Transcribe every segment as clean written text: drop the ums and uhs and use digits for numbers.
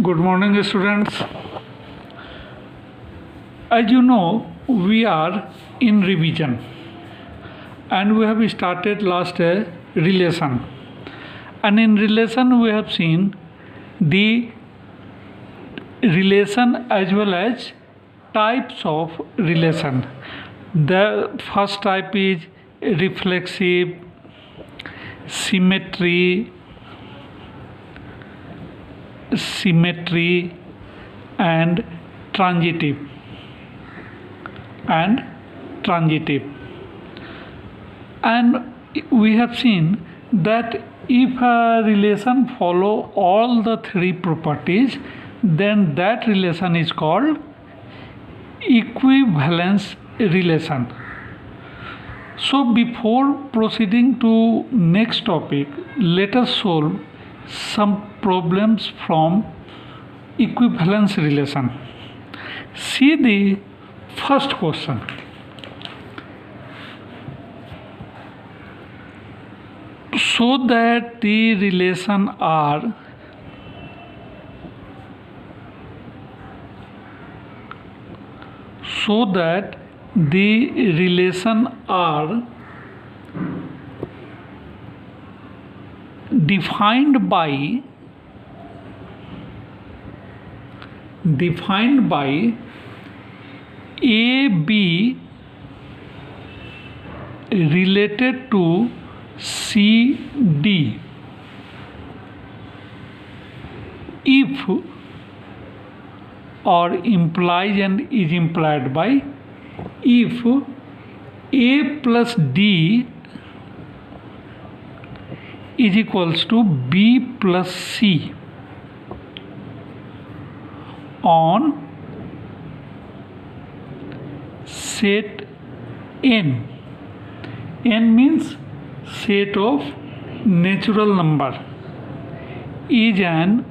Good morning, students. As you know, we are in revision and we have started last relation. And in relation, we have seen the relation as well as types of relation. The first type is reflexive, symmetry and transitive and we have seen that if a relation follow all the three properties, then that relation is called equivalence relation. So before proceeding to next topic, let us solve some problems from equivalence relation. See the first question. So that the relation are defined by AB related to CD if or implies and is implied by if A plus D is equals to B plus C on set N. N means set of natural number is an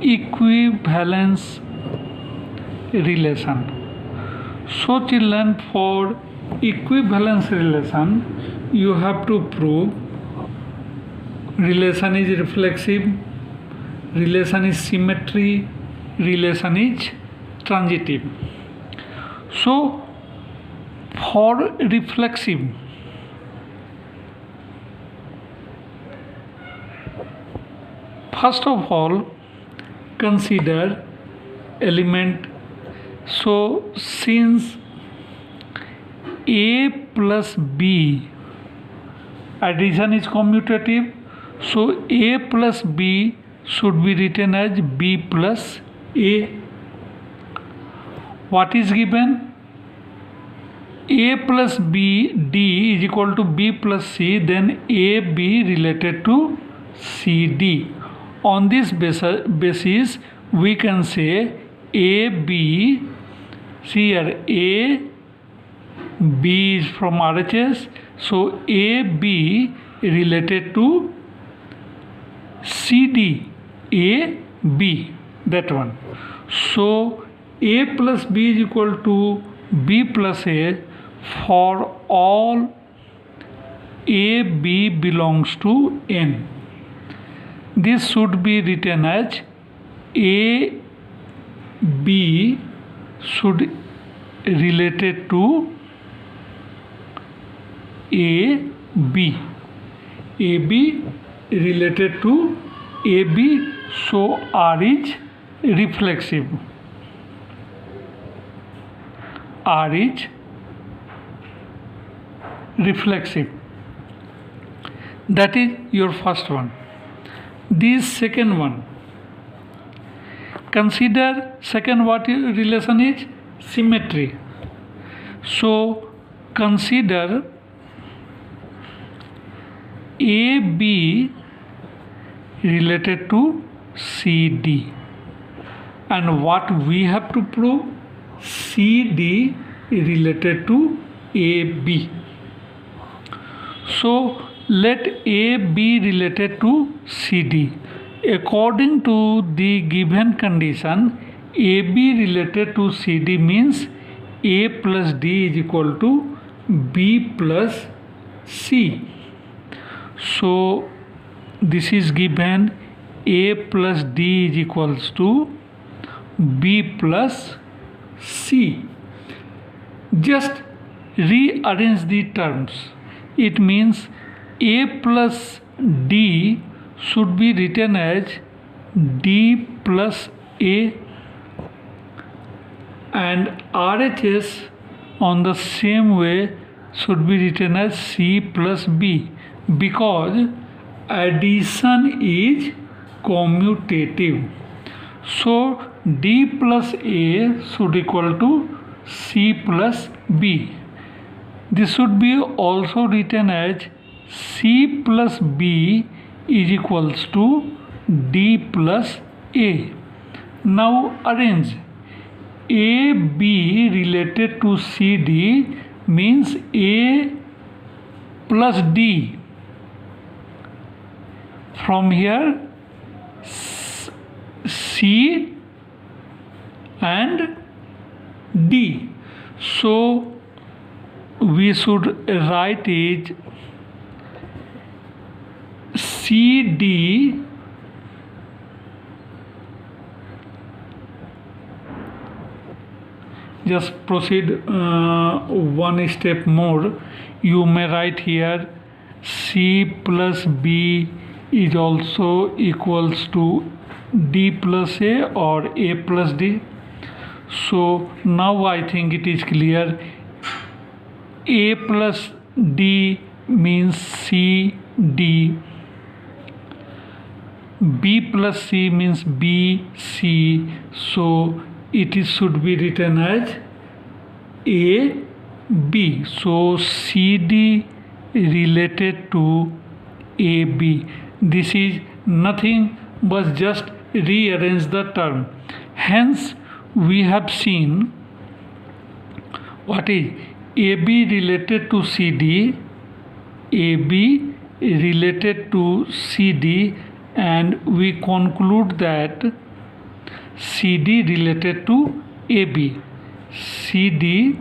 equivalence relation. So children, for equivalence relation you have to prove relation is reflexive, relation is symmetry, relation is transitive. So for reflexive, first of all consider element. So since A plus B addition is commutative, so A plus B should be written as B plus A. What is given? A plus B D is equal to B plus C, then AB related to CD. On this basis we can say AB, see here A, B is from RHS, so AB related to CD, A, B, that one. So A plus B is equal to B plus A for all A, B belongs to N. This should be written as A, B should related to A, B. A, B related to A, B, so R is reflexive. R is reflexive. That is your first one. This second one. Consider second what relation is? Symmetry. So consider AB related to CD. And what we have to prove? CD related to AB. So let A be related to CD. According to the given condition, AB related to CD means A plus D is equal to B plus C. So this is given A plus D is equals to B plus C. Just rearrange the terms. It means A plus D should be written as D plus A, and RHS on the same way should be written as C plus B, because addition is commutative. So D plus A should equal to C plus B. This should be also written as C plus B is equals to D plus A. Now arrange. AB related to CD means A plus D. From here C and D. So we should write it CD just proceed one step more. You may write here C plus B is also equals to D plus A or A plus D. So now I think it is clear. A plus D means C D. B plus C means B C. So it is should be written as A B. So C D related to A B. This is nothing but just rearrange the term. Hence we have seen what is AB related to CD, AB related to CD, and we conclude that CD related to AB, CD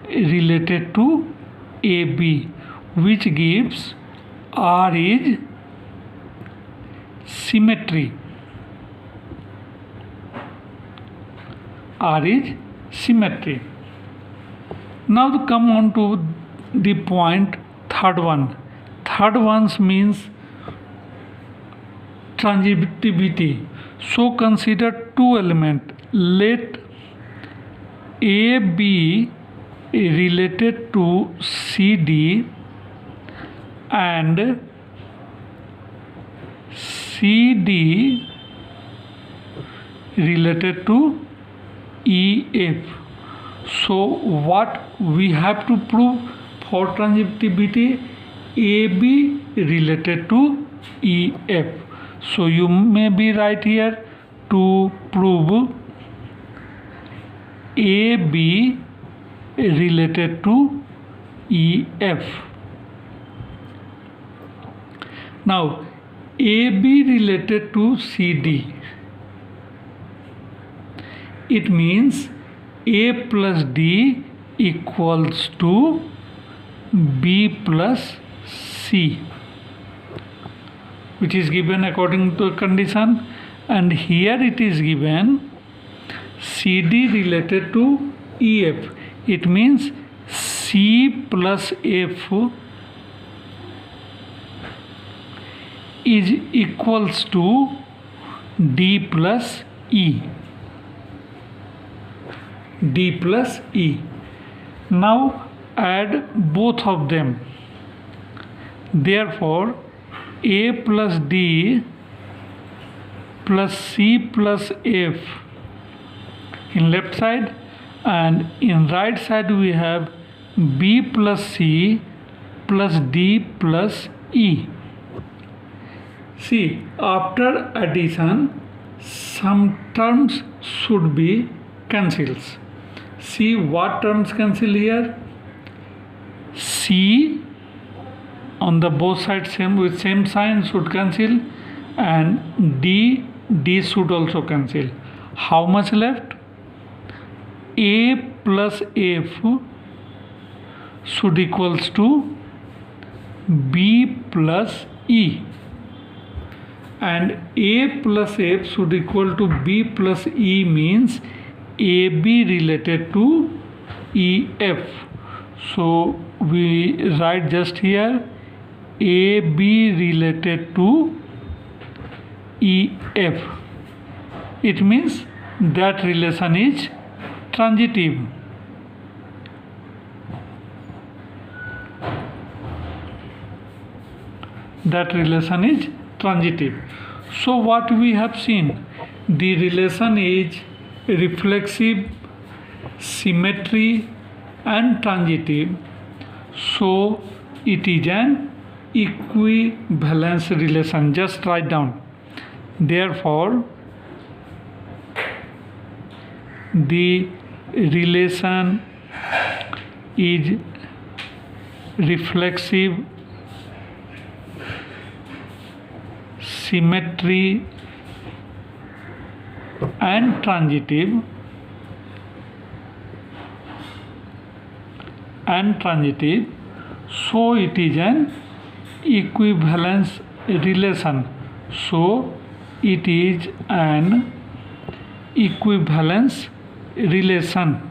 related to AB, which gives R is symmetry. R is symmetry. Now to come on to the point third one. Third one means transitivity. So consider two elements. Let A be related to CD and CD related to EF. So what we have to prove for transitivity? AB related to EF. So you may be right here to prove AB related to EF. Now AB related to CD. It means A plus D equals to B plus C, which is given according to a condition, and here it is given CD related to EF. It means C plus F is equals to D plus E. D plus E. Now add both of them. Therefore A plus D plus C plus F in left side, and in right side we have B plus C plus D plus E. See, after addition some terms should be cancelled. See what terms cancel here? C on the both sides same with same sign should cancel, and D should also cancel. How much left? A plus F should equals to B plus E. and A plus F should equal to B plus E means AB related to EF. So we write just here AB related to EF. It means that relation is transitive. That relation is transitive. So what we have seen, the relation is reflexive, symmetry and transitive. So it is an equivalence relation. Just write down. Therefore the relation is reflexive, symmetry and transitive, so it is an equivalence relation. So it is an equivalence relation.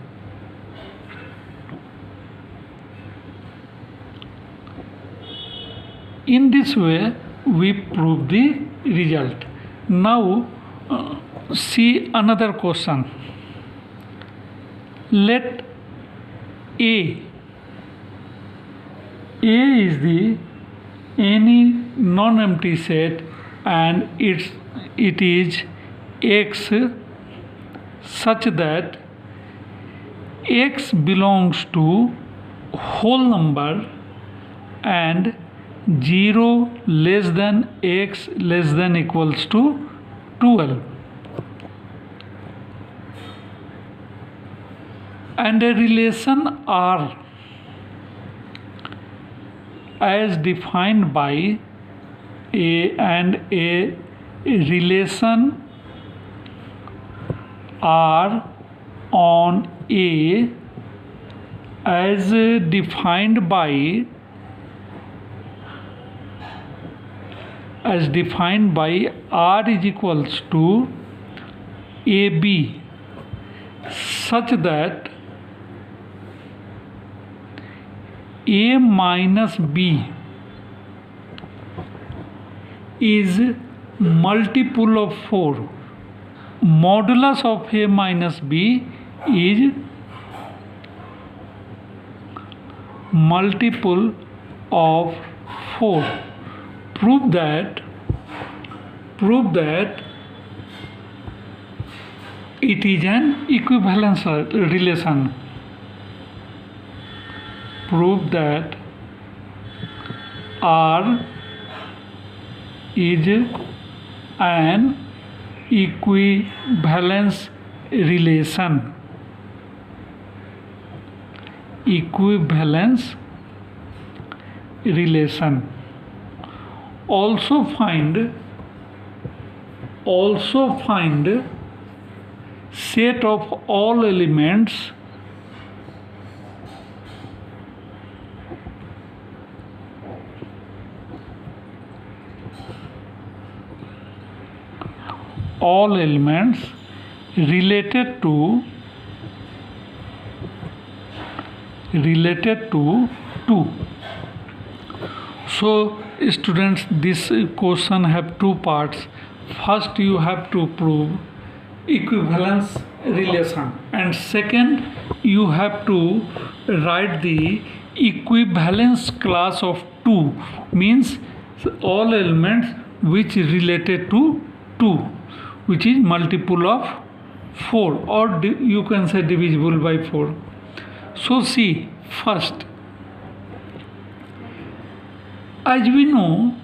In this way we prove the result. Now see another question. Let A is the any non-empty set and it is X such that X belongs to whole number and 0 less than X less than equals to 12, and a relation R as defined by A, and a relation R on A as defined by R is equals to AB such that A minus B is multiple of 4. Modulus of A minus B is multiple of 4. Prove that it is an equivalence relation. Prove that R is an equivalence relation. Also find set of all elements related to 2. So students, this question have two parts. First you have to prove equivalence relation, and second you have to write the equivalence class of 2, means all elements which related to 2, which is multiple of 4, or you can say divisible by 4. So see, first, as we know,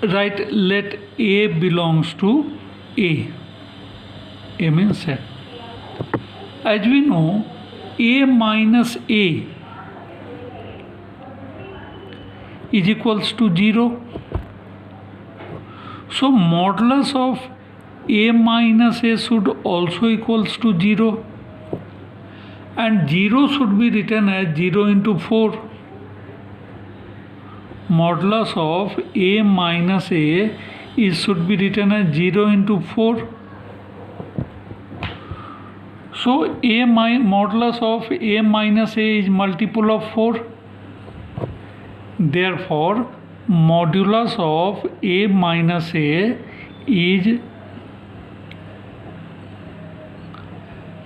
write let A belongs to A means set. As we know, A minus A is equals to 0. So modulus of A minus A should also equals to 0, and 0 should be written as 0 into 4. modulus of a minus a is should be written as 0 into 4. So modulus of a minus a is multiple of 4. Therefore modulus of a minus a is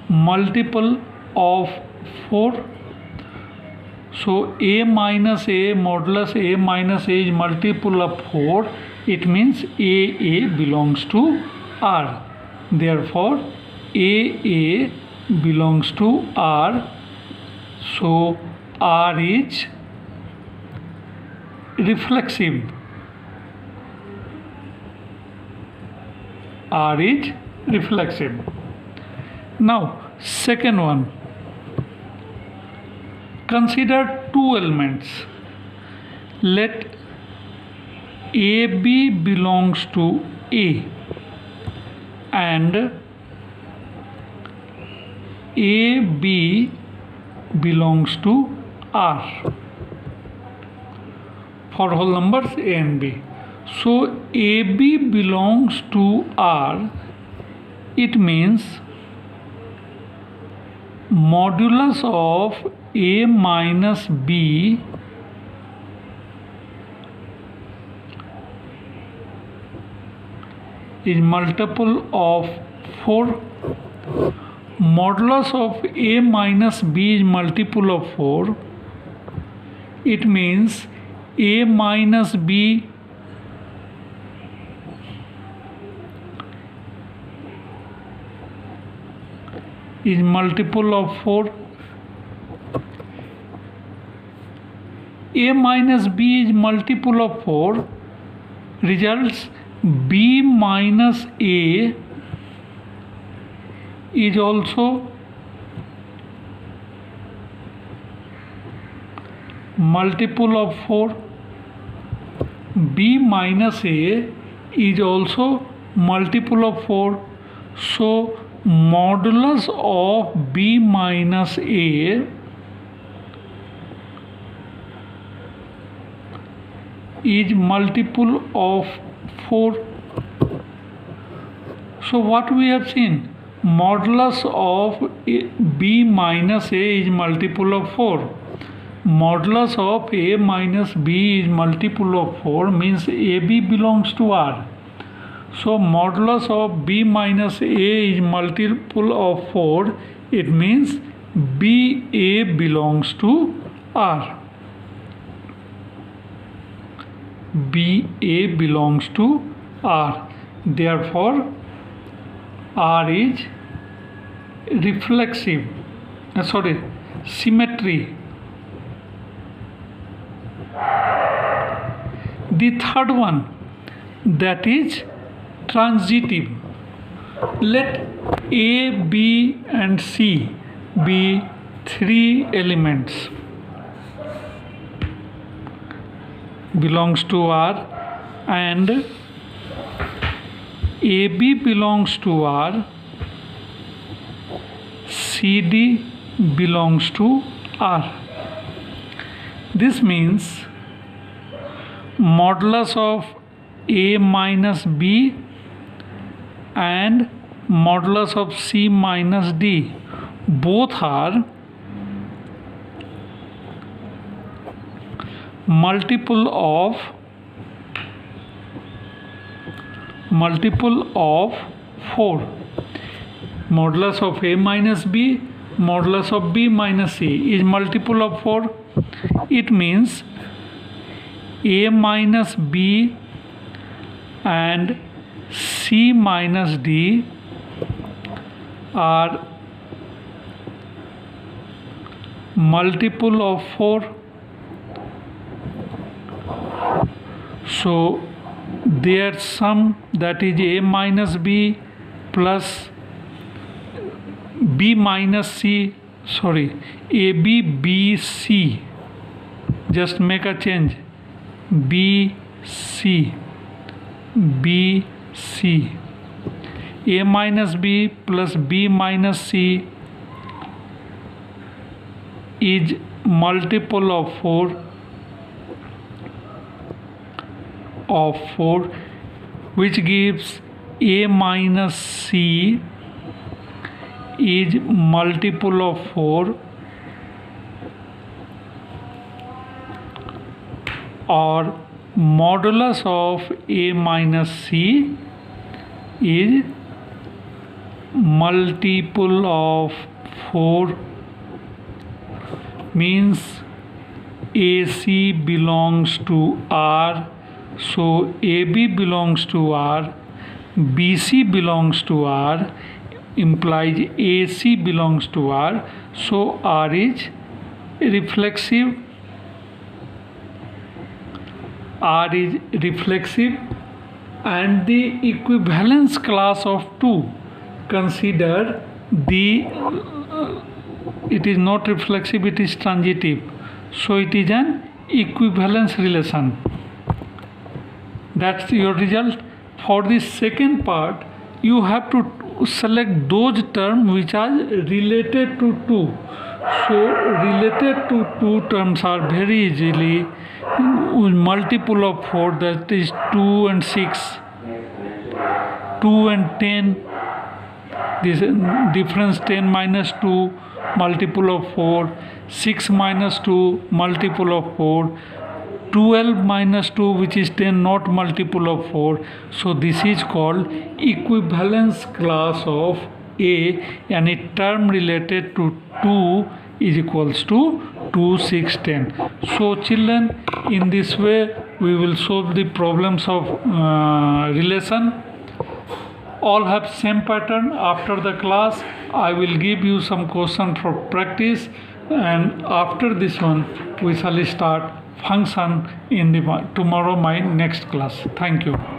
multiple of 4. So a minus a modulus a minus a is multiple of 4. It means a belongs to R. Therefore a belongs to R. So R is reflexive. R is reflexive. Now second one, consider two elements. Let AB belongs to A and AB belongs to R for whole numbers A and B. So AB belongs to R, it means modulus of A minus B is multiple of 4. Modulus of A minus B is multiple of 4. It means A minus B is multiple of 4. A minus B is multiple of 4. Results B minus A is also multiple of 4. B minus A is also multiple of 4. So modulus of B minus A is multiple of 4. So what we have seen, modulus of B minus A is multiple of 4. Modulus of A minus B is multiple of 4 means AB belongs to R. So modulus of B minus A is multiple of 4. It means BA belongs to R. BA belongs to R. Therefore R is reflexive. Symmetry. The third one, that is transitive. Let A, B and C be three elements belongs to R and AB belongs to R, CD belongs to R. This means modulus of A minus B and modulus of C minus D both are multiple of 4. Modulus of A minus B, modulus of B minus C is multiple of 4. It means A minus B and C minus D are multiple of 4. So their sum, that is A minus B plus B minus C, AB BC, just make a change, BC, A minus B plus B minus C is multiple of 4. of 4, which gives a minus c is multiple of 4, or modulus of a minus c is multiple of 4, means AC belongs to R, so AB belongs to R, BC belongs to R, implies AC belongs to R, so R is reflexive. R is reflexive, and the equivalence class of 2, consider the it is not reflexive, it is transitive, so it is an equivalence relation. That's your result. For the second part, you have to select those terms which are related to 2. So related to 2 terms are very easily multiple of 4, that is 2 and 6, 2 and 10, this difference 10 minus 2, multiple of 4, 6 minus 2, multiple of 4, 12 minus 2, which is 10, not multiple of 4. So this is called equivalence class of A, and a term related to 2 is equals to 2, 6, 10. So children, in this way we will solve the problems of relation. All have same pattern. After the class I will give you some question for practice, and after this one we shall start function in the tomorrow my next class. Thank you.